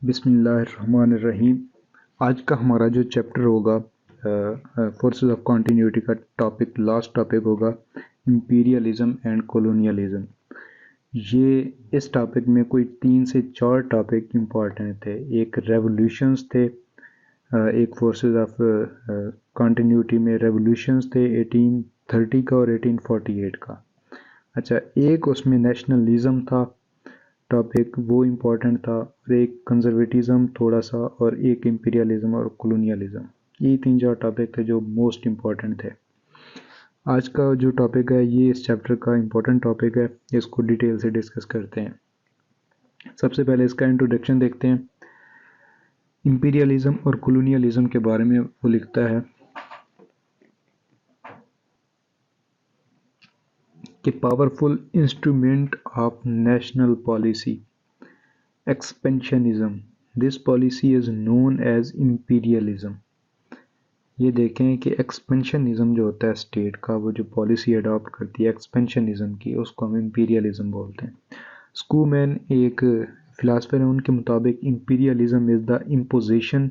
بسم اللہ الرحمن الرحیم۔ آج کا ہمارا جو چیپٹر ہوگا فورسز آف کنٹینیوٹی کا ٹاپک، لاسٹ ٹاپک ہوگا امپیریلزم اینڈ کولونیلزم۔ یہ اس ٹاپک میں کوئی 3 سے 4 ٹاپک امپورٹنٹ تھے۔ ایک ریولوشنز تھے، ایک فورسز آف کنٹینیوٹی میں ریولوشنز تھے 1830 کا اور 1848 کا۔ اچھا، ایک اس میں نیشنلزم تھا ٹاپک، وہ امپورٹنٹ تھا، اور ایک کنزرویٹزم تھوڑا سا، اور ایک امپیریلزم اور کولونیلزم۔ یہ 3-4 ٹاپک تھے جو موسٹ امپورٹنٹ تھے۔ آج کا جو ٹاپک ہے یہ اس چیپٹر کا امپورٹنٹ ٹاپک ہے، اس کو ڈیٹیل سے ڈسکس کرتے ہیں۔ سب سے پہلے اس کا انٹروڈکشن دیکھتے ہیں۔ امپیریلزم اور کولونیلزم کے بارے میں وہ لکھتا ہے کہ powerful instrument of national policy expansionism, this policy is known as imperialism. یہ دیکھیں کہ ایکسپینشنزم جو ہوتا ہے اسٹیٹ کا، وہ جو پالیسی اڈاپٹ کرتی ہے ایکسپینشنزم کی، اس کو ہم امپیریلزم بولتے ہیں۔ اسکومین ایک فلاسفر ہیں، ان کے مطابق imperialism is the imposition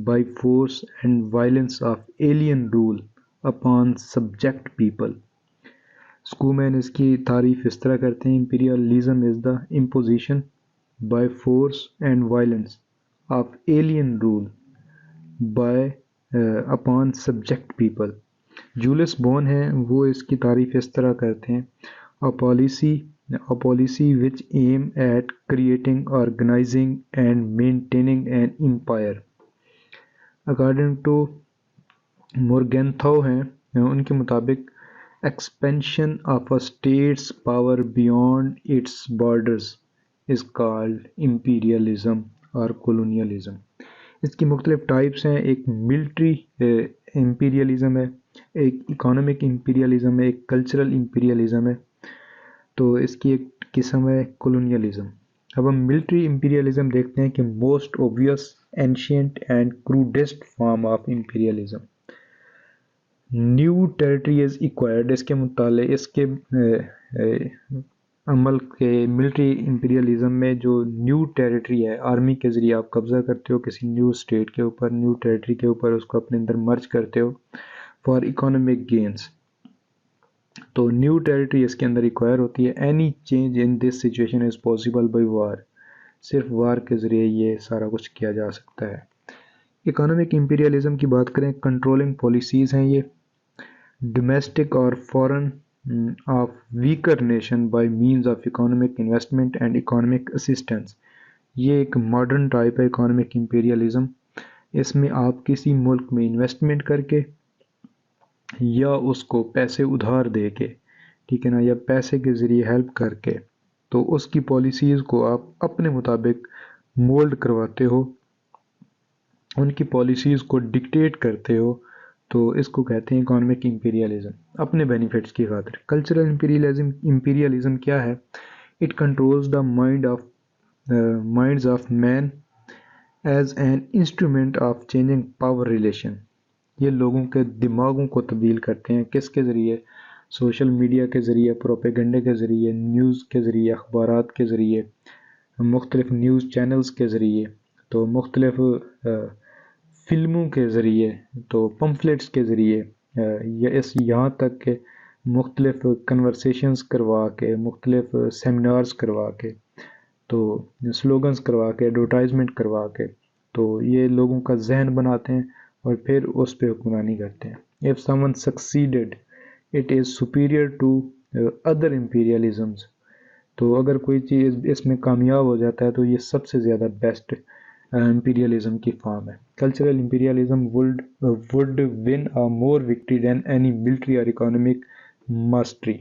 by force and violence of alien rule upon subject people. Schuman اس کی تعریف اس طرح کرتے ہیں: imperialism is the imposition by force and violence of alien rule upon subject people۔ Joules bone ہیں، وہ اس کی تعریف اس طرح کرتے ہیں: a policy which aim at creating, organizing and maintaining an empire۔ according to مورگنتھو ہیں، ان کے مطابق expansion of a state's power beyond its borders is called imperialism اور colonialism۔ اس کی مختلف ٹائپس ہیں، ایک ملٹری امپیریلزم ہے، ایک اکانومک امپیریلزم ہے، ایک کلچرل امپیریلزم ہے، تو اس کی ایک قسم ہے colonialism۔ اب ہم ملٹری امپیریلزم دیکھتے ہیں کہ most obvious, ancient and crudest form of imperialism. New territory is acquired, اس کے متعلق اس کے عمل کے ملٹری امپیریلزم میں جو نیو ٹیریٹری ہے، آرمی کے ذریعے آپ قبضہ کرتے ہو کسی نیو اسٹیٹ کے اوپر، نیو ٹیریٹری کے اوپر، اس کو اپنے اندر مرج کرتے ہو فار اکانومک گینز، تو نیو ٹیریٹری اس کے اندر ایکوائر ہوتی ہے۔ Any change in this situation is possible by war, صرف وار کے ذریعے یہ سارا کچھ کیا جا سکتا ہے۔ اکانومک امپیریلزم کی بات کریں، کنٹرولنگ پالیسیز ہیں یہ ڈومیسٹک اور foreign of weaker nation by means of economic investment and economic assistance. یہ ایک ماڈرن ٹائپ ہے اکانومک امپیریلزم۔ اس میں آپ کسی ملک میں انویسٹمنٹ کر کے یا اس کو پیسے ادھار دے کے، ٹھیک ہے نا، یا پیسے کے ذریعے ہیلپ کر کے، تو اس کی پالیسیز کو آپ اپنے مطابق مولڈ کرواتے ہو، ان کی پالیسیز کو ڈکٹیٹ کرتے ہو، تو اس کو کہتے ہیں اکانومک امپیریلزم، اپنے بینیفٹس کی خاطر۔ کلچرل امپیریلزم کیا ہے؟ It controls the minds of men as an instrument of changing power relation. یہ لوگوں کے دماغوں کو تبدیل کرتے ہیں، کس کے ذریعے؟ سوشل میڈیا کے ذریعے، پروپیگنڈے کے ذریعے، نیوز کے ذریعے، اخبارات کے ذریعے، مختلف نیوز چینلز کے ذریعے، تو مختلف فلموں کے ذریعے، تو پمفلیٹس کے ذریعے، یہاں تک کہ مختلف کنورسیشنز کروا کے، مختلف سیمینارز کروا کے، تو سلوگنز کروا کے، ایڈورٹائزمنٹ کروا کے، تو یہ لوگوں کا ذہن بناتے ہیں اور پھر اس پہ حکمرانی کرتے ہیں۔ If someone succeeded, it is superior to other imperialisms۔ تو اگر کوئی چیز اس میں کامیاب ہو جاتا ہے تو یہ سب سے زیادہ بیسٹ امپیریلزم کی فارم ہے۔ Cultural imperialism would win a more victory than any military or economic mastery۔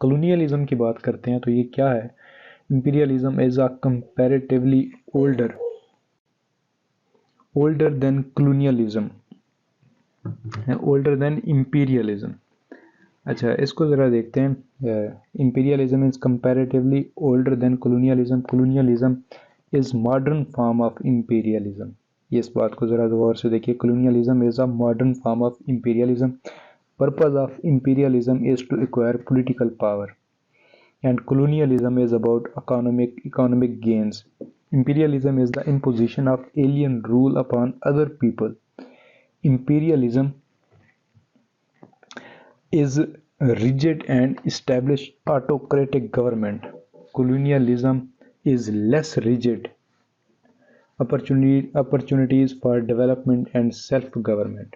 Colonialism کی بات کرتے ہیں تو یہ کیا ہے؟ Imperialism is a comparatively older than colonialism، older than imperialism۔ اچھا، اس کو ذرا دیکھتے ہیں۔ Imperialism is comparatively older than colonialism۔ colonialism is modern form of imperialism۔ یہ اس بات کو ذرا غور سے دیکھیے، colonialism is a modern form of imperialism۔ Purpose of imperialism is to acquire political power and colonialism is about economic gains۔ Imperialism is the imposition of alien rule upon other people. Imperialism is a rigid and established autocratic government. Colonialism is less rigid, opportunities for development and self government.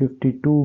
52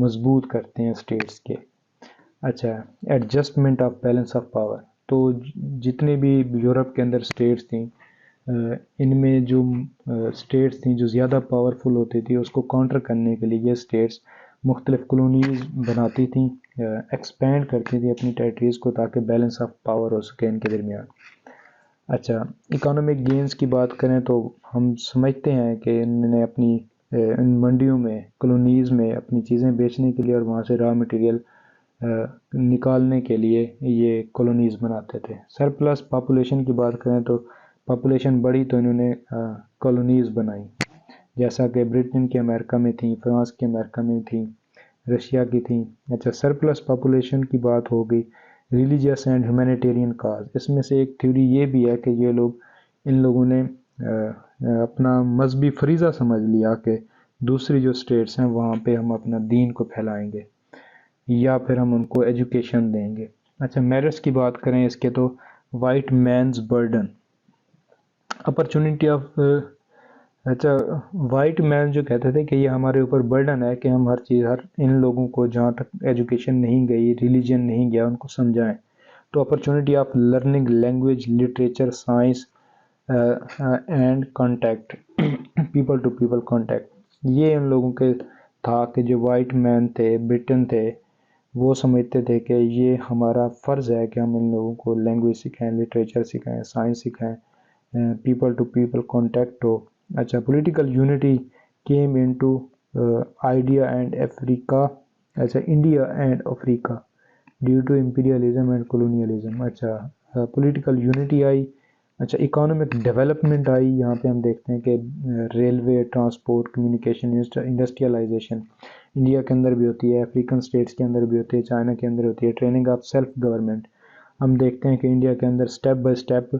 مضبوط کرتے ہیں status کے. اچھا، adjustment of balance of power. تو جتنے بھی Europe کے اندر status تھیں، ان میں جو اسٹیٹس تھیں جو زیادہ پاورفل ہوتی تھی، اس کو کاؤنٹر کرنے کے لیے یہ اسٹیٹس مختلف کالونیز بناتی تھیں، ایکسپینڈ کرتی تھیں اپنی ٹیریٹریز کو تاکہ بیلنس آف پاور ہو سکے ان کے درمیان. اچھا، اکانومک گینز کی بات کریں تو ہم سمجھتے ہیں کہ انہوں نے اپنی ان منڈیوں میں، کالونیز میں اپنی چیزیں بیچنے کے لیے اور وہاں سے را مٹیریل نکالنے کے لیے یہ کالونیز بناتے تھے. سرپلس پاپولیشن کی بات کریں تو پاپولیشن بڑھی تو انہوں نے کالونیز بنائی، جیسا کہ برٹن کے امریکہ میں تھیں، فرانس کے امریکہ میں تھیں، رشیا کی تھیں. اچھا، سرپلس پاپولیشن کی بات ہو گئی. ریلیجیس اینڈ ہیومینیٹیرین کاز، اس میں سے ایک تھیوری یہ بھی ہے کہ یہ لوگ، ان لوگوں نے اپنا مذہبی فریضہ سمجھ لیا کہ دوسری جو اسٹیٹس ہیں وہاں پہ ہم اپنا دین کو پھیلائیں گے یا پھر ہم ان کو ایجوکیشن دیں گے. اچھا، میرٹس کی بات کریں اس کے تو white man's burden, opportunity of. اچھا، وائٹ مین جو کہتے تھے کہ یہ ہمارے اوپر برڈن ہے کہ ہم ہر چیز، ان لوگوں کو جہاں تک ایجوکیشن نہیں گئی، ریلیجن نہیں گیا، ان کو سمجھائیں. تو opportunity of learning language, literature, science and contact, people to people contact, یہ ان لوگوں کے تھا کہ جو وائٹ مین تھے، برٹن تھے، وہ سمجھتے تھے کہ یہ ہمارا فرض ہے کہ ہم ان لوگوں کو لینگویج سکھائیں، لٹریچر سکھائیں، سائنس سکھائیں، پیپل ٹو پیپل کانٹیکٹ ہو. اچھا، political unity came into India and Africa. اچھا، India and Africa due to imperialism and colonialism. اچھا، پولیٹیکل یونٹی آئی. اچھا، اکانومک ڈیولپمنٹ آئی. یہاں پہ ہم دیکھتے ہیں کہ railway, transport, communication, industrialization India کے اندر بھی ہوتی ہے، افریقن اسٹیٹس کے اندر بھی ہوتی ہے، چائنا کے اندر ہوتی ہے. ٹریننگ آف سیلف گورنمنٹ، ہم دیکھتے ہیں کہ انڈیا کے اندر سٹیپ بائی سٹیپ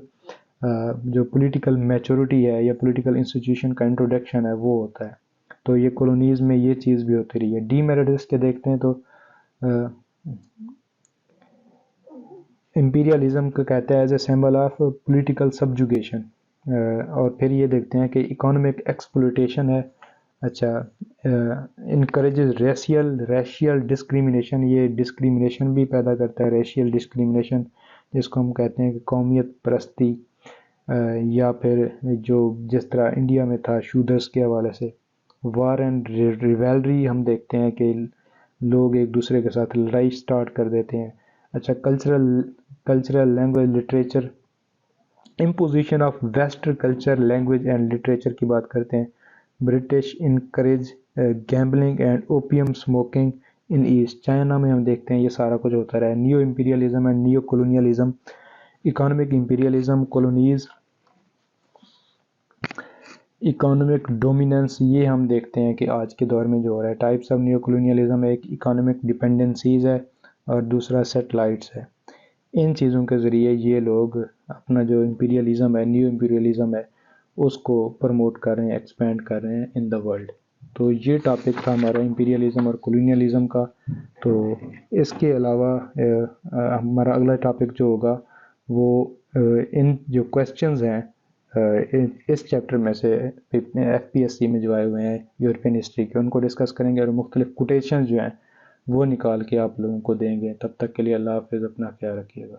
جو پولیٹیکل میچورٹی ہے یا پولیٹیکل انسٹیٹیوشن کا انٹروڈکشن ہے وہ ہوتا ہے. تو یہ کالونیز میں یہ چیز بھی ہوتی رہی ہے. ڈی میرٹس کے دیکھتے ہیں تو امپیریلزم کو کہتا ہے as a symbol of political subjugation. اور پھر یہ دیکھتے ہیں کہ اکانومک ایکسپلوٹیشن ہے. اچھا، انکریجز ریشیل ڈسکریمنیشن، یہ ڈسکریمنیشن بھی پیدا کرتا ہے، ریشیل ڈسکریمنیشن جس کو ہم کہتے ہیں کہ قومیت پرستی، یا پھر جو جس طرح انڈیا میں تھا شودرس کے حوالے سے. وار اینڈ ریویلری، ہم دیکھتے ہیں کہ لوگ ایک دوسرے کے ساتھ لڑائی سٹارٹ کر دیتے ہیں. اچھا، cultural language literature, imposition of west culture language and literature کی بات کرتے ہیں. British encourage gambling and opium smoking in east. China میں ہم دیکھتے ہیں یہ سارا کچھ ہوتا رہا ہے. New imperialism and new colonialism, economic imperialism, colonies, economic dominance, یہ ہم دیکھتے ہیں کہ آج کے دور میں جو ہو رہا ہے. ٹائپس آف نیو کولونیلزم، ایک اکانومک ڈپینڈنسیز ہے اور دوسرا سیٹلائٹس ہے. ان چیزوں کے ذریعے یہ لوگ اپنا جو امپیریلزم ہے، نیو امپیریلزم ہے، اس کو پروموٹ کر رہے ہیں، ایکسپینڈ کر رہے ہیں ان دا ورلڈ. تو یہ ٹاپک تھا ہمارا امپیریلزم اور کولونیلزم کا. تو اس کے علاوہ ہمارا اگلا ٹاپک جو ہوگا وہ ان جو کویسچنز ہیں اس چیپٹر میں سے FPSC میں جو آئے ہوئے ہیں یورپین ہسٹری کے، ان کو ڈسکس کریں گے اور مختلف کوٹیشنز جو ہیں وہ نکال کے آپ لوگوں کو دیں گے. تب تک کے لیے اللہ حافظ، اپنا خیال رکھیے گا.